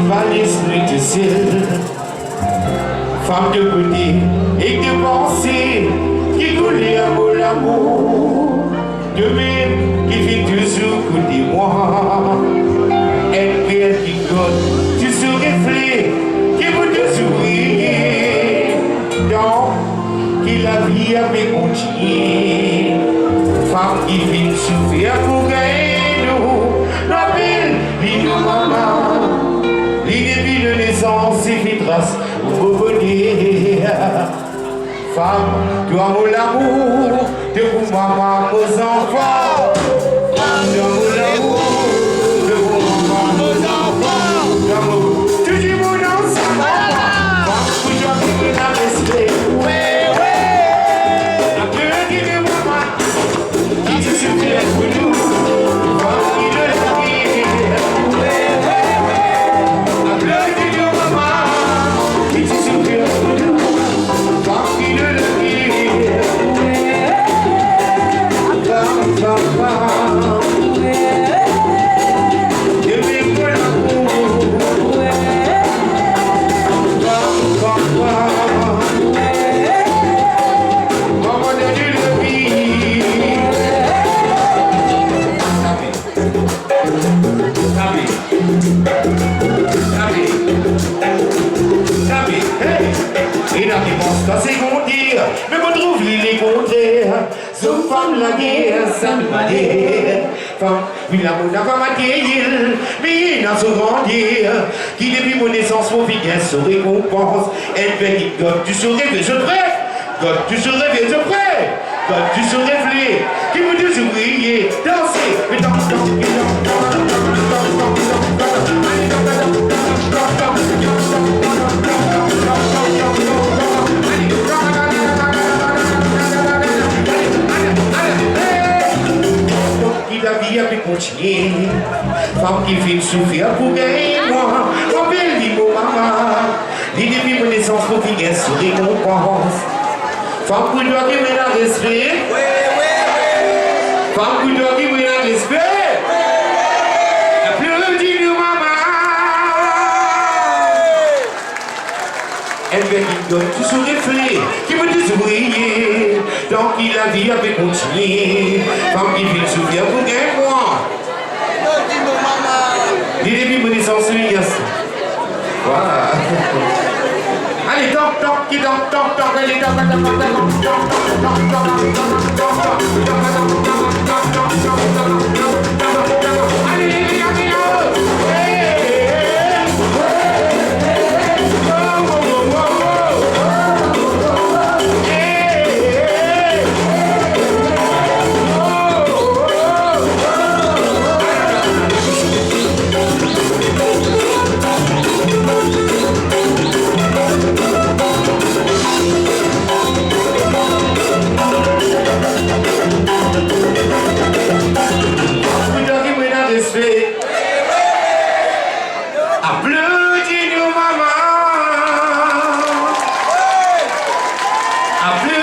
par l'esprit de ciel. Femme de beauté et de pensée qui coulait à mon amour. De même qui vit toujours côté moi. Elle perd qui gote, tu serais reflet qui vous te sourire. Donc, qui la vie avait continué. Femme qui vit souffrir pour gagner nous. Rappelle, vie de maman. Depuis de naissance, c'est fait trace pour revenir. Femme, toi mon amour, de vous maman, vos enfants. Femme, de mon amour, de vous maman, vos enfants. D'amour, tu dis mon ensemble. Femme, pour toi qui me la respect. Ouais, ouais. La peur qui me maman, qui te souvient pour nous. Femme, qui le dit. Et la dépense quand c'est qu'on dit, mais on trouve les contraires. Sauf femme la guerre, ça me va dire. Femme, une l'amour n'a pas maté, mais il n'a pas grandir. Qui depuis mon naissance, mon vie bien se récompense. Elle fait dit, God, tu saurais que je prête. God, tu saurais que je prête. God, tu saurais flé. Qui vous dit ouvrier, danser. La vie a pu continuer. Femme qui fait souffrir pour gagner moi. Mon belle vie, mon maman. Dit depuis mon naissance, mon fille est sur récompense. Femme qui doit vivre la respect. Femme qui doit vivre la respect. La plus dit de maman. Elle vient qui donne tout son reflet. Qui veut des ouvriers. Donc la vie a pu continuer. Femme qui fait souffrir pour gagner moi. Il est depuis mon naissance, les gars. Voilà. Allez, toc, toc, qui toc, toc, toc, allez, toc, toc, toc, toc, Applaudis-nous, maman. Applaudis